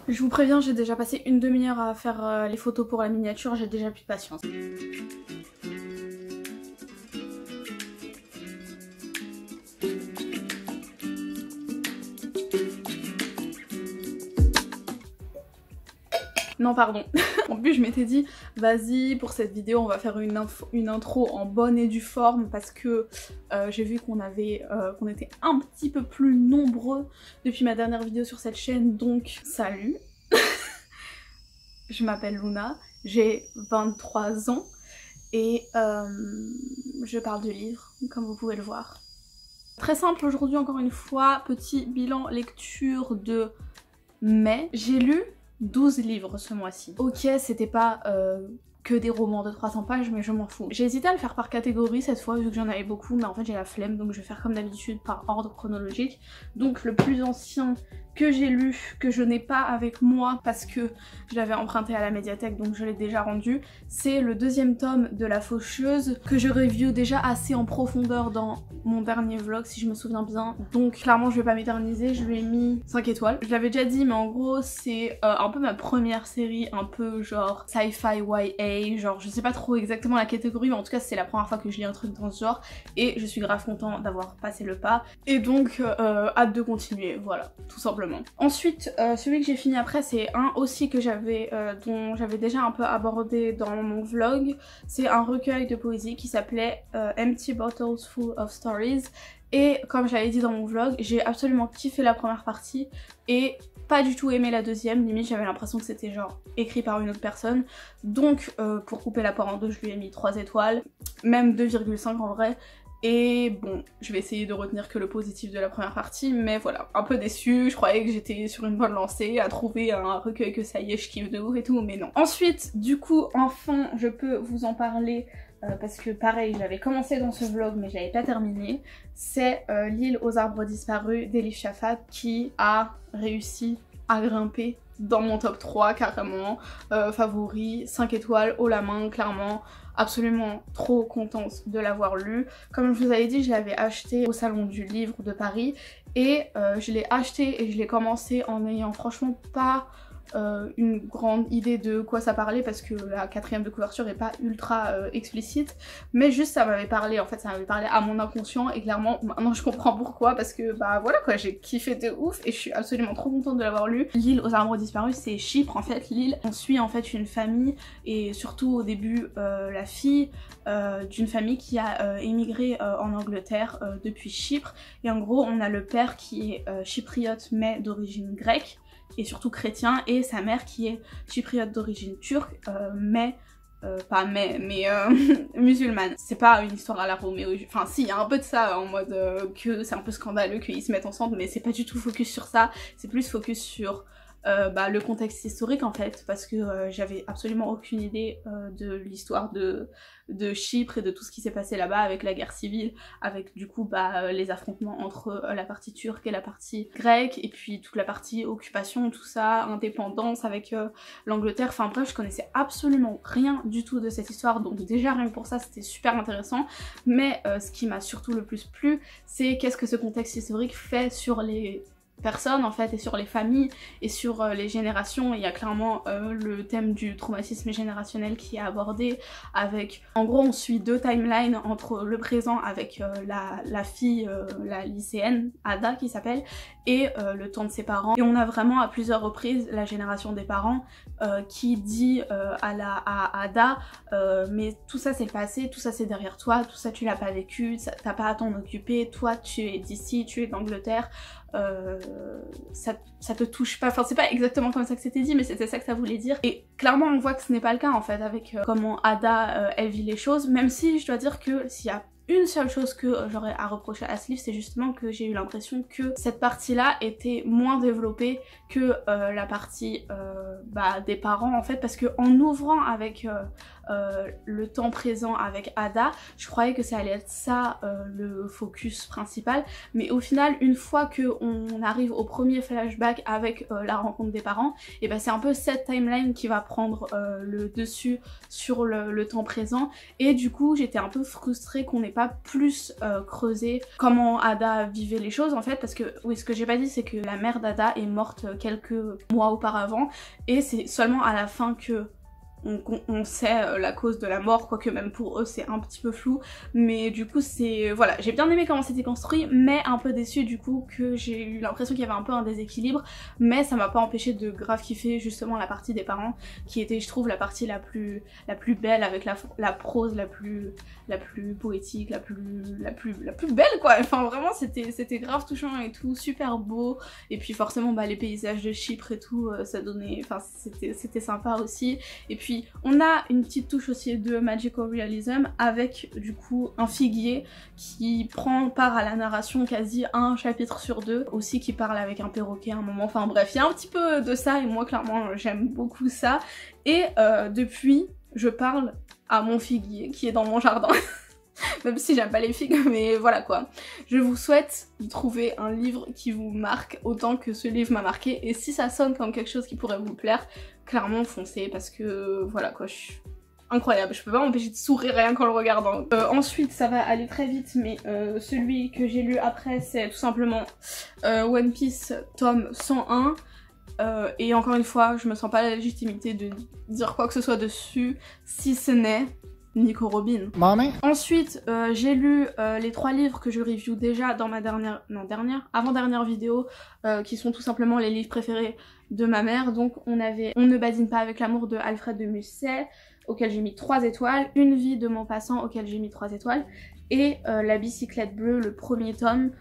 Je vous préviens, j'ai déjà passé une demi-heure à faire les photos pour la miniature, j'ai déjà plus de patience. Non pardon. En plus je m'étais dit vas-y pour cette vidéo on va faire une intro en bonne et due forme parce que j'ai vu qu'on était un petit peu plus nombreux depuis ma dernière vidéo sur cette chaîne, donc salut. Je m'appelle Luna, j'ai 23 ans et je parle de livres comme vous pouvez le voir. Très simple aujourd'hui encore une fois, petit bilan lecture de mai. J'ai lu 12 livres ce mois-ci. Ok, c'était pas que des romans de 300 pages, mais je m'en fous. J'ai hésité à le faire par catégorie cette fois, vu que j'en avais beaucoup, mais en fait j'ai la flemme, donc je vais faire comme d'habitude par ordre chronologique. Donc le plus ancien que j'ai lu, que je n'ai pas avec moi parce que je l'avais emprunté à la médiathèque, donc je l'ai déjà rendu, c'est le deuxième tome de La Faucheuse, que je review déjà assez en profondeur dans mon dernier vlog, si je me souviens bien. Donc clairement je vais pas m'éterniser, je lui ai mis 5 étoiles. Je l'avais déjà dit, mais en gros c'est un peu ma première série, un peu genre sci-fi YA, genre je sais pas trop exactement la catégorie, mais en tout cas c'est la première fois que je lis un truc dans ce genre, et je suis grave content d'avoir passé le pas, et donc hâte de continuer, voilà, tout simplement. Ensuite, celui que j'ai fini après, c'est un aussi que dont j'avais déjà un peu abordé dans mon vlog. C'est un recueil de poésie qui s'appelait Empty Bottles Full of Stories. Et comme j'avais dit dans mon vlog, j'ai absolument kiffé la première partie et pas du tout aimé la deuxième. Limite j'avais l'impression que c'était genre écrit par une autre personne. Donc pour couper la poire en deux, je lui ai mis 3 étoiles, même 2,5 en vrai. Et bon, je vais essayer de retenir que le positif de la première partie, mais voilà, un peu déçue, je croyais que j'étais sur une bonne lancée, à trouver un recueil que ça y est, je kiffe de ouf et tout, mais non. Ensuite, du coup, enfin, je peux vous en parler, parce que pareil, j'avais commencé dans ce vlog, mais je l'avais pas terminé. C'est L'île aux arbres disparus d'Elif Shafak qui a réussi à grimper dans mon top 3 carrément, favori, 5 étoiles, haut la main, clairement. Absolument trop contente de l'avoir lu. Comme je vous avais dit, je l'avais acheté au salon du livre de Paris et je l'ai acheté et je l'ai commencé en n'ayant franchement pas une grande idée de quoi ça parlait parce que la quatrième de couverture est pas ultra explicite, mais juste ça m'avait parlé, en fait ça m'avait parlé à mon inconscient et clairement maintenant je comprends pourquoi, parce que bah voilà quoi, j'ai kiffé de ouf et je suis absolument trop contente de l'avoir lu. L'île aux arbres disparus, c'est Chypre en fait, l'île. On suit en fait une famille et surtout au début la fille d'une famille qui a émigré en Angleterre depuis Chypre, et en gros on a le père qui est chypriote mais d'origine grecque et surtout chrétien, et sa mère qui est chypriote d'origine turque, musulmane. C'est pas une histoire à la Roméo, enfin si, il y a un peu de ça en mode que c'est un peu scandaleux qu'ils se mettent ensemble, mais c'est pas du tout focus sur ça, c'est plus focus sur le contexte historique en fait, parce que j'avais absolument aucune idée de l'histoire de Chypre et de tout ce qui s'est passé là-bas avec la guerre civile, avec du coup les affrontements entre la partie turque et la partie grecque, et puis toute la partie occupation, tout ça, indépendance avec l'Angleterre, enfin bref, je connaissais absolument rien du tout de cette histoire, donc déjà rien que pour ça c'était super intéressant. Mais ce qui m'a surtout le plus plu, c'est qu'est-ce que ce contexte historique fait sur les personnes en fait, et sur les familles et sur les générations. Il y a clairement le thème du traumatisme générationnel qui est abordé, avec en gros on suit deux timelines entre le présent avec la fille, la lycéenne Ada qui s'appelle, et le temps de ses parents, et on a vraiment à plusieurs reprises la génération des parents qui dit à Ada mais tout ça c'est le passé, tout ça c'est derrière toi, tout ça tu l'as pas vécu, t'as pas à t'en occuper, toi tu es d'ici, tu es d'Angleterre, ça te touche pas, enfin c'est pas exactement comme ça que c'était dit, mais c'était ça que ça voulait dire. Et clairement on voit que ce n'est pas le cas en fait avec comment Ada elle vit les choses, même si je dois dire que s'il y a une seule chose que j'aurais à reprocher à ce livre, c'est justement que j'ai eu l'impression que cette partie-là était moins développée que la partie des parents en fait, parce que en ouvrant avec le temps présent avec Ada. Je croyais que ça allait être ça le focus principal, mais au final une fois qu'on arrive au premier flashback avec la rencontre des parents, et ben c'est un peu cette timeline qui va prendre le dessus sur le temps présent, et du coup j'étais un peu frustrée qu'on n'ait pas plus creusé comment Ada vivait les choses en fait, parce que oui, ce que j'ai pas dit c'est que la mère d'Ada est morte quelques mois auparavant, et c'est seulement à la fin que on sait la cause de la mort, quoique même pour eux c'est un petit peu flou, mais du coup c'est... voilà, j'ai bien aimé comment c'était construit, mais un peu déçue du coup que j'ai eu l'impression qu'il y avait un peu un déséquilibre, mais ça m'a pas empêché de grave kiffer justement la partie des parents, qui était je trouve la partie la plus belle, avec la prose la plus poétique, la plus belle quoi, enfin vraiment c'était grave touchant et tout, super beau, et puis forcément bah les paysages de Chypre et tout, ça donnait... enfin c'était sympa aussi, et puis on a une petite touche aussi de magical realism avec du coup un figuier qui prend part à la narration quasi un chapitre sur deux, aussi qui parle avec un perroquet à un moment, enfin bref, il y a un petit peu de ça et moi clairement j'aime beaucoup ça, et depuis je parle à mon figuier qui est dans mon jardin. Même si j'aime pas les figues, mais voilà quoi. Je vous souhaite de trouver un livre qui vous marque autant que ce livre m'a marqué, et si ça sonne comme quelque chose qui pourrait vous plaire, clairement foncez, parce que voilà quoi, je suis incroyable, je peux pas m'empêcher de sourire rien qu'en le regardant. Ensuite ça va aller très vite, mais celui que j'ai lu après c'est tout simplement One Piece tome 101. Et encore une fois, je me sens pas la légitimité de dire quoi que ce soit dessus, si ce n'est Nico Robin. Mommy. Ensuite, j'ai lu les 3 livres que je review déjà dans ma avant-dernière vidéo, qui sont tout simplement les livres préférés de ma mère. Donc on avait On ne badine pas avec l'amour de Alfred de Musset, auquel j'ai mis 3 étoiles, Une vie de Maupassant, auquel j'ai mis 3 étoiles, et La bicyclette bleue, le premier tome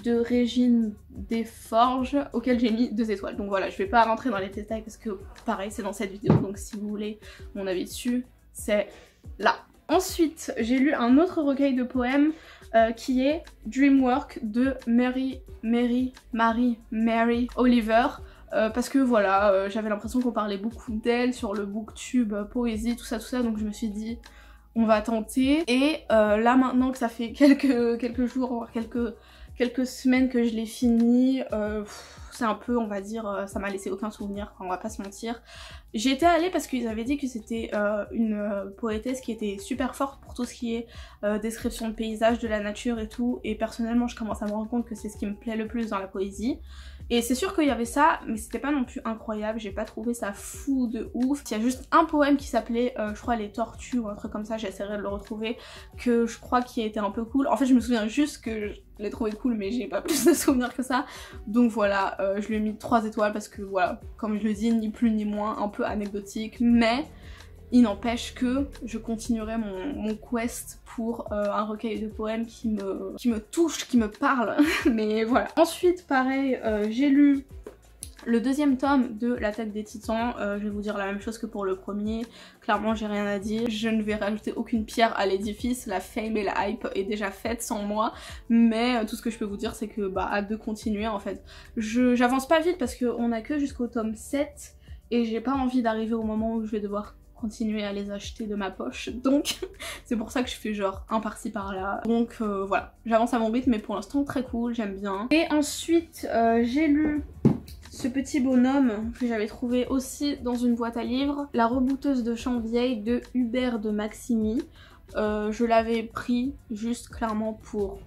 de Régine Desforges, auquel j'ai mis 2 étoiles. Donc voilà, je vais pas rentrer dans les détails parce que pareil c'est dans cette vidéo, donc si vous voulez mon avis dessus, c'est là. Ensuite, j'ai lu un autre recueil de poèmes qui est Dreamwork de Mary Oliver. Parce que voilà, j'avais l'impression qu'on parlait beaucoup d'elle sur le booktube, poésie, tout ça, donc je me suis dit on va tenter. Et là maintenant que ça fait quelques jours, voire quelques semaines que je l'ai fini, c'est un peu, on va dire, ça m'a laissé aucun souvenir, on va pas se mentir. J'y étais allée parce qu'ils avaient dit que c'était une poétesse qui était super forte pour tout ce qui est description de paysages, de la nature et tout, et personnellement je commence à me rendre compte que c'est ce qui me plaît le plus dans la poésie. Et c'est sûr qu'il y avait ça, mais c'était pas non plus incroyable, j'ai pas trouvé ça fou de ouf. Il y a juste un poème qui s'appelait, je crois, Les Tortues ou un truc comme ça, j'essaierai de le retrouver, que je crois qui a été un peu cool. En fait je me souviens juste que je l'ai trouvé cool, mais j'ai pas plus de souvenirs que ça. Donc voilà, je lui ai mis 3 étoiles parce que voilà, comme je le dis, ni plus ni moins, un peu anecdotique, mais il n'empêche que je continuerai mon quest pour un recueil de poèmes qui me touche, qui me parle, mais voilà. Ensuite, pareil, j'ai lu le 2e tome de L'Attaque des Titans. Je vais vous dire la même chose que pour le premier, clairement j'ai rien à dire, je ne vais rajouter aucune pierre à l'édifice, la fame et la hype est déjà faite sans moi, mais tout ce que je peux vous dire c'est que bah hâte de continuer en fait. J'avance pas vite parce qu'on a que jusqu'au tome 7 et j'ai pas envie d'arriver au moment où je vais devoir continuer à les acheter de ma poche, donc c'est pour ça que je fais genre un par-ci par-là. Donc voilà, j'avance à mon rythme, mais pour l'instant très cool, j'aime bien. Et ensuite j'ai lu ce petit bonhomme que j'avais trouvé aussi dans une boîte à livres, La rebouteuse de champs vieilles de Hubert de Maximi. Je l'avais pris juste clairement pour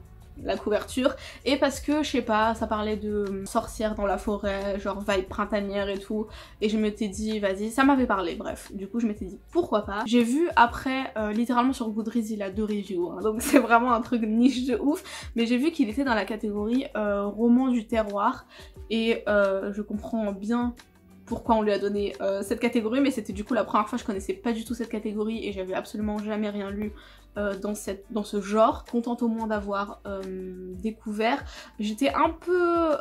la couverture et parce que je sais pas, ça parlait de sorcières dans la forêt, genre vibe printanière et tout, et je m'étais dit vas-y, ça m'avait parlé, bref, du coup je m'étais dit pourquoi pas. J'ai vu après, littéralement sur Goodreads il a 2 reviews, hein, donc c'est vraiment un truc niche de ouf, mais j'ai vu qu'il était dans la catégorie roman du terroir, et je comprends bien pourquoi on lui a donné cette catégorie, mais c'était du coup la première fois, je connaissais pas du tout cette catégorie et j'avais absolument jamais rien lu dans ce genre. Contente au moins d'avoir découvert. J'étais un peu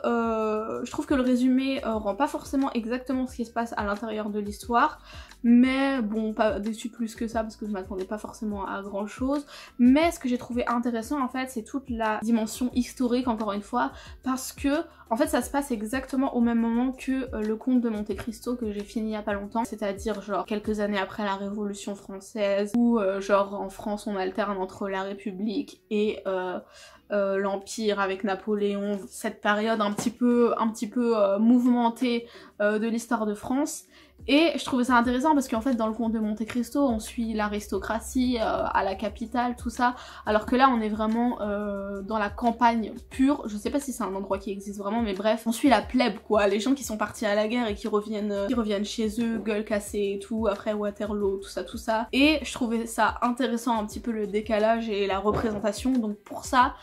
je trouve que le résumé rend pas forcément exactement ce qui se passe à l'intérieur de l'histoire, mais bon, pas déçu plus que ça parce que je m'attendais pas forcément à grand chose. Mais ce que j'ai trouvé intéressant en fait, c'est toute la dimension historique encore une fois, parce que en fait ça se passe exactement au même moment que le Comte de Monte Cristo que j'ai fini il y a pas longtemps, c'est-à-dire genre quelques années après la Révolution française, où genre en France on alterne entre la République et l'Empire avec Napoléon, cette période un petit peu mouvementée de l'histoire de France. Et je trouvais ça intéressant parce qu'en fait dans le Comte de Monte Cristo on suit l'aristocratie à la capitale, tout ça, alors que là on est vraiment dans la campagne pure. Je sais pas si c'est un endroit qui existe vraiment, mais bref, on suit la plèbe quoi, les gens qui sont partis à la guerre et qui reviennent chez eux, gueule cassée et tout, après Waterloo, tout ça. Et je trouvais ça intéressant un petit peu le décalage et la représentation, donc pour ça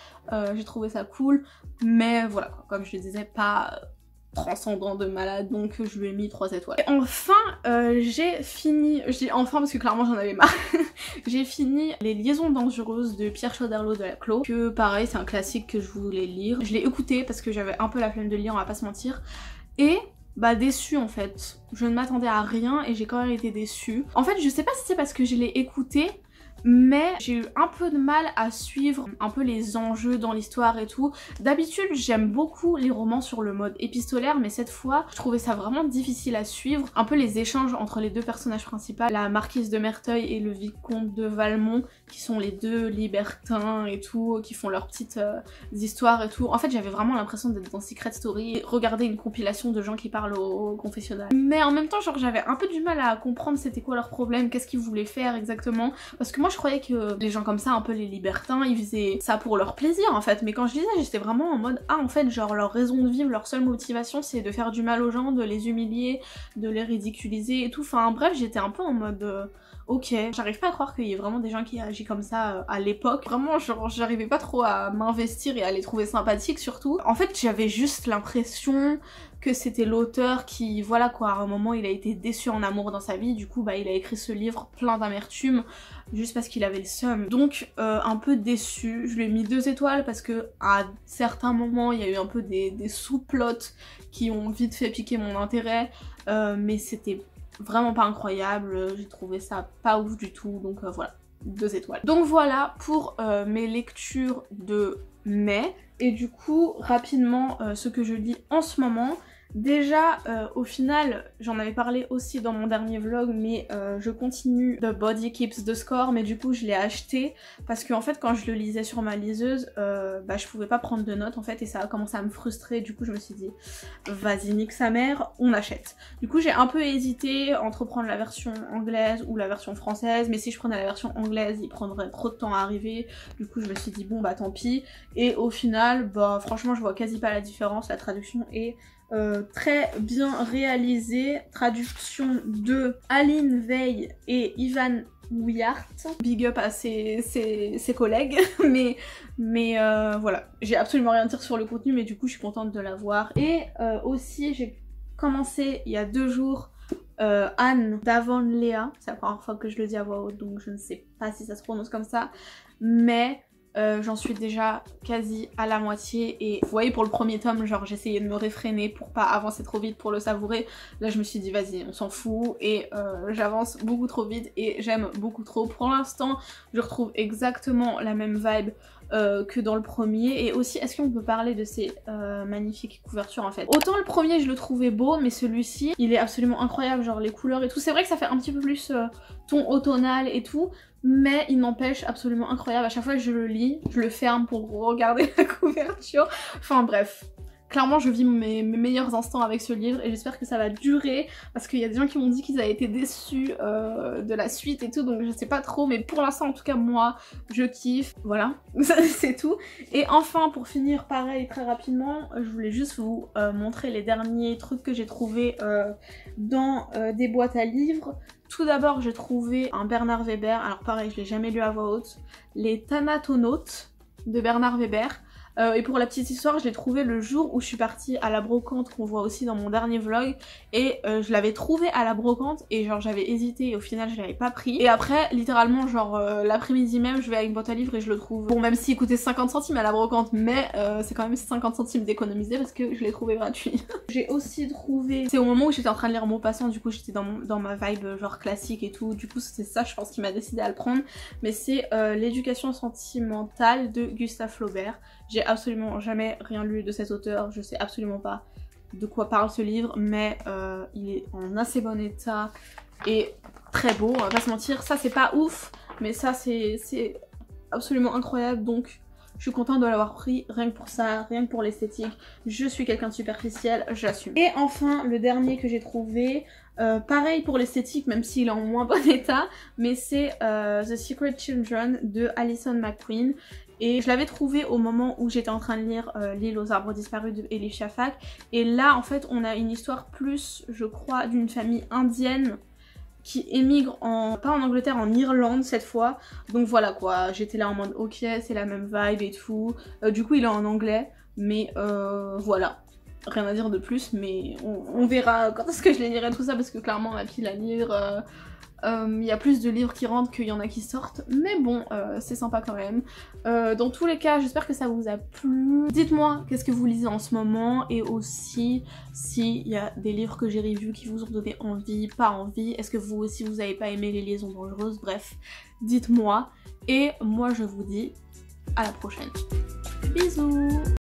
j'ai trouvé ça cool, mais voilà, comme je le disais, pas transcendant de malade, donc je lui ai mis 3 étoiles. Et enfin, j'ai fini, je dis enfin parce que clairement j'en avais marre, j'ai fini Les Liaisons dangereuses de Pierre Choderlos de Laclos, que pareil c'est un classique que je voulais lire. Je l'ai écouté parce que j'avais un peu la flemme de lire, on va pas se mentir, et bah déçue en fait. Je ne m'attendais à rien et j'ai quand même été déçue. En fait je sais pas si c'est parce que je l'ai écouté, mais j'ai eu un peu de mal à suivre un peu les enjeux dans l'histoire et tout. D'habitude j'aime beaucoup les romans sur le mode épistolaire, mais cette fois je trouvais ça vraiment difficile à suivre. Un peu les échanges entre les deux personnages principaux, la marquise de Merteuil et le vicomte de Valmont, qui sont les deux libertins et tout, qui font leurs petites histoires et tout. En fait j'avais vraiment l'impression d'être dans Secret Story et regarder une compilation de gens qui parlent au confessionnal. Mais en même temps genre j'avais un peu du mal à comprendre c'était quoi leur problème, qu'est-ce qu'ils voulaient faire exactement, parce que moi je croyais que les gens comme ça, un peu les libertins, ils faisaient ça pour leur plaisir en fait, mais quand je disais, j'étais vraiment en mode ah en fait genre leur raison de vivre, leur seule motivation c'est de faire du mal aux gens, de les humilier, de les ridiculiser et tout, enfin bref j'étais un peu en mode ok, j'arrive pas à croire qu'il y ait vraiment des gens qui agissent comme ça à l'époque. Vraiment, genre, j'arrivais pas trop à m'investir et à les trouver sympathiques surtout. En fait, j'avais juste l'impression que c'était l'auteur qui, voilà quoi, à un moment il a été déçu en amour dans sa vie, du coup bah il a écrit ce livre plein d'amertume juste parce qu'il avait le seum. Donc un peu déçu, je lui ai mis 2 étoiles parce que à certains moments il y a eu un peu des sous-plots qui ont vite fait piquer mon intérêt, mais c'était vraiment pas incroyable, j'ai trouvé ça pas ouf du tout, donc voilà, 2 étoiles. Donc voilà pour mes lectures de mai. Et du coup, rapidement, ce que je lis en ce moment. Déjà, au final, j'en avais parlé aussi dans mon dernier vlog, mais je continue The Body Keeps the Score, mais du coup je l'ai acheté parce que en fait quand je le lisais sur ma liseuse, bah je pouvais pas prendre de notes en fait et ça a commencé à me frustrer, du coup je me suis dit vas-y nique sa mère, on achète. Du coup j'ai un peu hésité entre prendre la version anglaise ou la version française, mais si je prenais la version anglaise il prendrait trop de temps à arriver, du coup je me suis dit bon bah tant pis, et au final bah franchement je vois quasi pas la différence, la traduction est très bien réalisé, traduction de Aline Veil et Ivan Wiart. Big up à ses collègues, mais voilà, j'ai absolument rien à dire sur le contenu, mais du coup je suis contente de l'avoir. Et aussi j'ai commencé il y a 2 jours Anne d'Avonlea, c'est la première fois que je le dis à voix haute, donc je ne sais pas si ça se prononce comme ça, mais j'en suis déjà quasi à la moitié et vous voyez pour le premier tome genre j'essayais de me réfréner pour pas avancer trop vite pour le savourer. Là je me suis dit vas-y on s'en fout et j'avance beaucoup trop vite et j'aime beaucoup trop. Pour l'instant je retrouve exactement la même vibe que dans le premier. Et aussi est-ce qu'on peut parler de ces magnifiques couvertures en fait. Autant le premier je le trouvais beau, mais celui-ci il est absolument incroyable, genre les couleurs et tout. C'est vrai que ça fait un petit peu plus ton automnal et tout, mais il n'empêche absolument incroyable. À chaque fois que je le lis, je le ferme pour regarder la couverture. Enfin bref, clairement je vis mes meilleurs instants avec ce livre et j'espère que ça va durer parce qu'il y a des gens qui m'ont dit qu'ils avaient été déçus de la suite et tout, donc je sais pas trop, mais pour l'instant en tout cas moi je kiffe, voilà, c'est tout. Et enfin pour finir pareil très rapidement, je voulais juste vous montrer les derniers trucs que j'ai trouvés dans des boîtes à livres. Tout d'abord j'ai trouvé un Bernard Weber, alors pareil je l'ai jamais lu à voix haute, les Thanatonautes de Bernard Weber. Et pour la petite histoire, je l'ai trouvé le jour où je suis partie à la brocante qu'on voit aussi dans mon dernier vlog. Et je l'avais trouvé à la brocante et genre j'avais hésité et au final je l'avais pas pris. Et après littéralement genre l'après-midi même je vais à une boîte à livres et je le trouve. Bon même s'il coûtait 50 centimes à la brocante, mais c'est quand même 50 centimes d'économiser parce que je l'ai trouvé gratuit. J'ai aussi trouvé, c'est au moment où j'étais en train de lire Maupassant, du coup j'étais dans ma vibe genre classique et tout. Du coup c'est ça je pense qui m'a décidé à le prendre. Mais c'est L'éducation sentimentale de Gustave Flaubert. J'ai absolument jamais rien lu de cet auteur, je sais absolument pas de quoi parle ce livre, mais il est en assez bon état et très beau, on va pas se mentir. Ça c'est pas ouf, mais ça c'est absolument incroyable, donc je suis contente de l'avoir pris rien que pour ça, rien que pour l'esthétique. Je suis quelqu'un de superficiel, j'assume. Et enfin le dernier que j'ai trouvé, pareil pour l'esthétique même s'il est en moins bon état, mais c'est The Secret Children de Alison McQueen. Et je l'avais trouvé au moment où j'étais en train de lire L'île aux arbres disparus de Elif Shafak. Et là en fait on a une histoire plus je crois d'une famille indienne qui émigre pas en Angleterre, en Irlande cette fois. Donc voilà quoi, j'étais là en mode ok c'est la même vibe et tout. Du coup il est en anglais, mais voilà. Rien à dire de plus, mais on verra quand est-ce que je les lirai tout ça parce que clairement ma pile à lire... Il y a plus de livres qui rentrent qu'il y en a qui sortent, mais bon, c'est sympa quand même. Dans tous les cas, j'espère que ça vous a plu. Dites-moi qu'est-ce que vous lisez en ce moment et aussi s'il y a des livres que j'ai revus qui vous ont donné envie, pas envie. Est-ce que vous aussi vous avez pas aimé les liaisons dangereuses? Bref, dites-moi. Et moi je vous dis à la prochaine. Bisous!